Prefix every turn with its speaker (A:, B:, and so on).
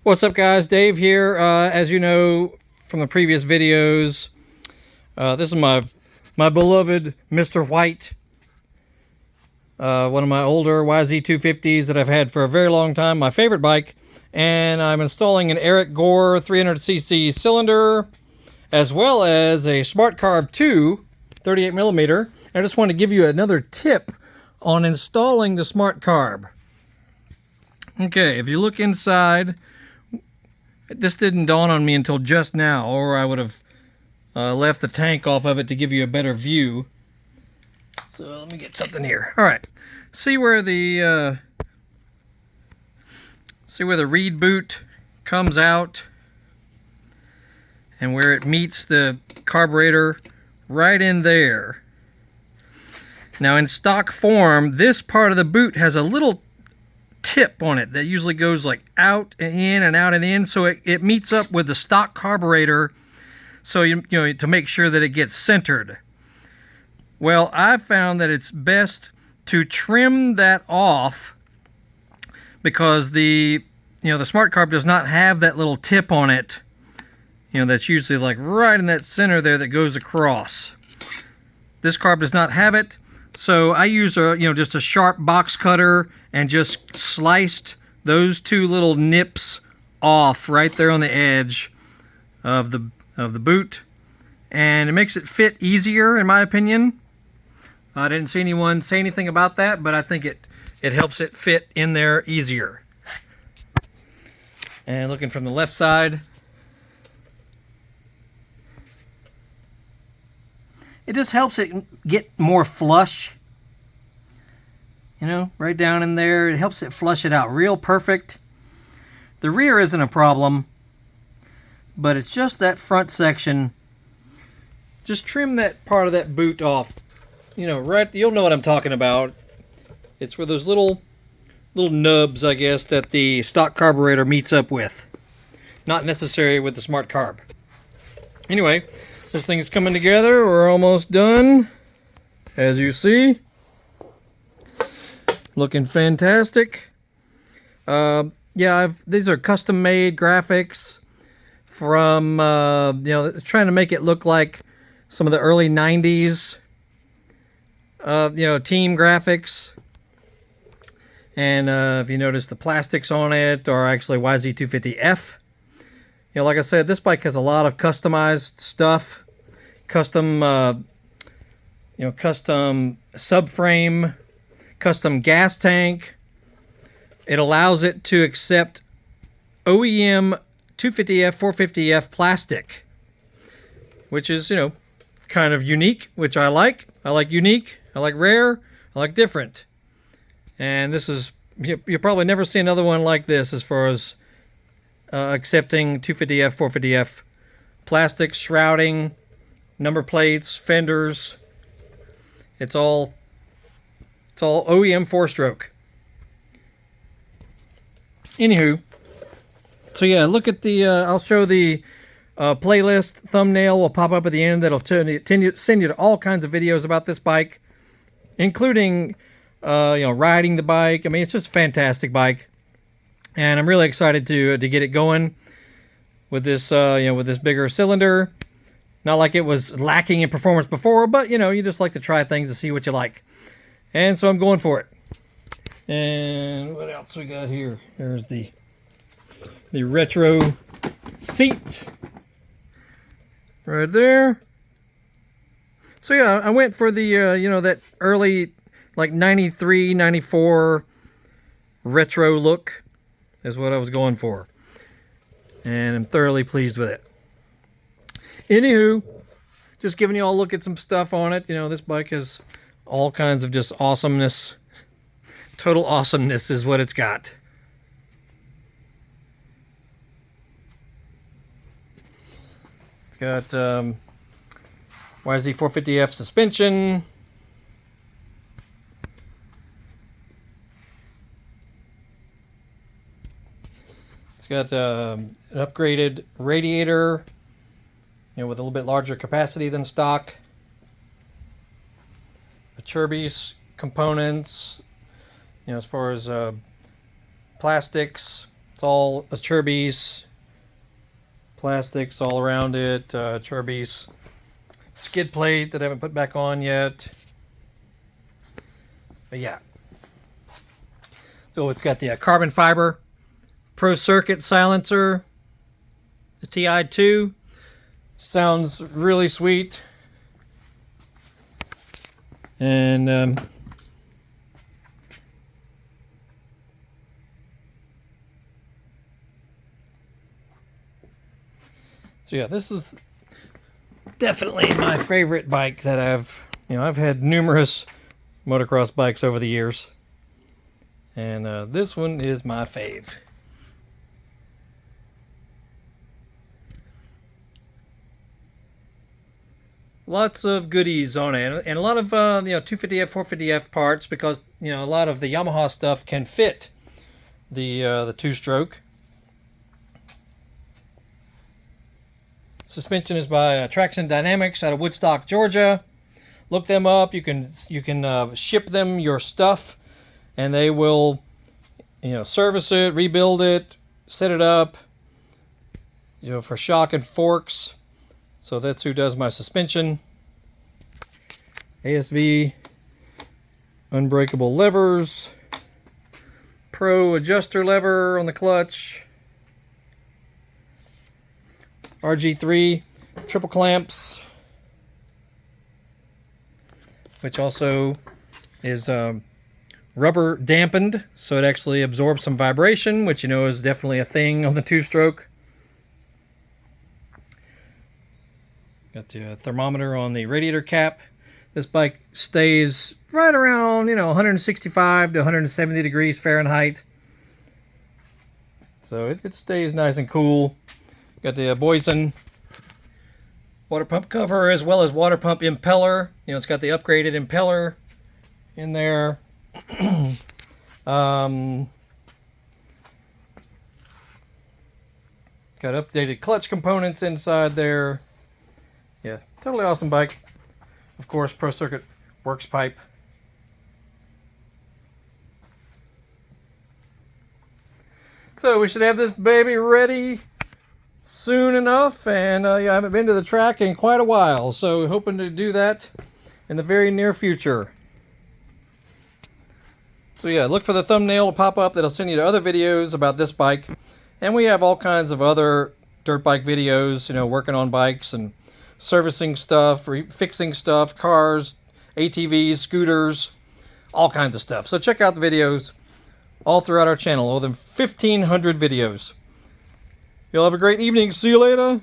A: What's up, guys? Dave here. As you know from the previous videos, this is my beloved Mr. White, one of my older YZ250s that I've had for a very long time, my favorite bike, and I'm installing an Eric Gorr 300cc cylinder, as well as a Smart Carb 2 38mm. I just want to give you another tip on installing the Smart Carb. Okay, if you look inside, this didn't dawn on me until just now, or I would have left the tank off of it to give you a better view. So let me get something here. All right, see where the reed boot comes out, and where it meets the carburetor, right in there. Now, in stock form, this part of the boot has a little tip on it that usually goes like out and in and out and in, so it meets up with the stock carburetor, so you know, to make sure that it gets centered. Well, I've found that it's best to trim that off, because the Smart Carb does not have that little tip on it, that's usually like right in that center there that goes across. This carb does not have it, so I use just a sharp box cutter and just sliced those two little nips off right there on the edge of the boot, and it makes it fit easier, in my opinion. I didn't see anyone say anything about that, but I think it helps it fit in there easier. And looking from the left side, it just helps it get more flush. Right down in there. It helps it flush it out real perfect. The rear isn't a problem, but it's just that front section. Just trim that part of that boot off. Right, you'll know what I'm talking about. It's where those little nubs, I guess, that the stock carburetor meets up with. Not necessary with the Smart Carb. Anyway, this thing is coming together. We're almost done, as you see. Looking fantastic. These are custom made graphics from trying to make it look like some of the early 90s team graphics. And if you notice, the plastics on it are actually YZ250F. Like I said, this bike has a lot of customized stuff, custom subframe, custom gas tank. It allows it to accept OEM 250F 450F plastic, which is kind of unique, which I like. I like unique, I like rare, I like different. And this is, you'll probably never see another one like this as far as accepting 250F 450F plastic, shrouding, number plates, fenders. It's all OEM 4-stroke. Anywho, so yeah, look at the, I'll show the playlist thumbnail will pop up at the end that'll send you to all kinds of videos about this bike, including, riding the bike. I mean, it's just a fantastic bike, and I'm really excited to get it going with this, with this bigger cylinder. Not like it was lacking in performance before, but you just like to try things to see what you like. And so I'm going for it. And what else we got here? There's the retro seat right there. So yeah, I went for the that early like 93, 94 retro look is what I was going for. And I'm thoroughly pleased with it. Anywho, just giving you all a look at some stuff on it. This bike has all kinds of just awesomeness. Total awesomeness is what it's got. It's got YZ450F suspension. It's got an upgraded radiator, with a little bit larger capacity than stock. Acerbis components, as far as plastics, It's all Acerbis, plastics all around it, Acerbis skid plate that I haven't put back on yet. But yeah. So it's got the carbon fiber Pro Circuit silencer, the TI2. Sounds really sweet. And so yeah, this is definitely my favorite bike that I've had numerous motocross bikes over the years. And this one is my fave. Lots of goodies on it, and a lot of 250F, 450F parts, because a lot of the Yamaha stuff can fit the two-stroke. Suspension is by Traction Dynamics out of Woodstock, Georgia. Look them up. You can ship them your stuff, and they will service it, rebuild it, set it up. For shock and forks. So that's who does my suspension. ASV unbreakable levers. Pro adjuster lever on the clutch. RG3 triple clamps, which also is rubber dampened, so it actually absorbs some vibration, which is definitely a thing on the two-stroke. Got the thermometer on the radiator cap. This bike stays right around, 165 to 170 degrees Fahrenheit. So it stays nice and cool. Got the Boysen water pump cover as well as water pump impeller. It's got the upgraded impeller in there. Got updated clutch components inside there. Yeah, totally awesome bike. Of course, Pro Circuit works pipe. So we should have this baby ready soon enough, and I haven't been to the track in quite a while, so hoping to do that in the very near future. So yeah, look for the thumbnail to pop up that'll send you to other videos about this bike, and we have all kinds of other dirt bike videos, working on bikes and servicing stuff, fixing stuff, cars, ATVs, scooters, all kinds of stuff. So check out the videos all throughout our channel, more than 1,500 videos. You'll have a great evening. See you later.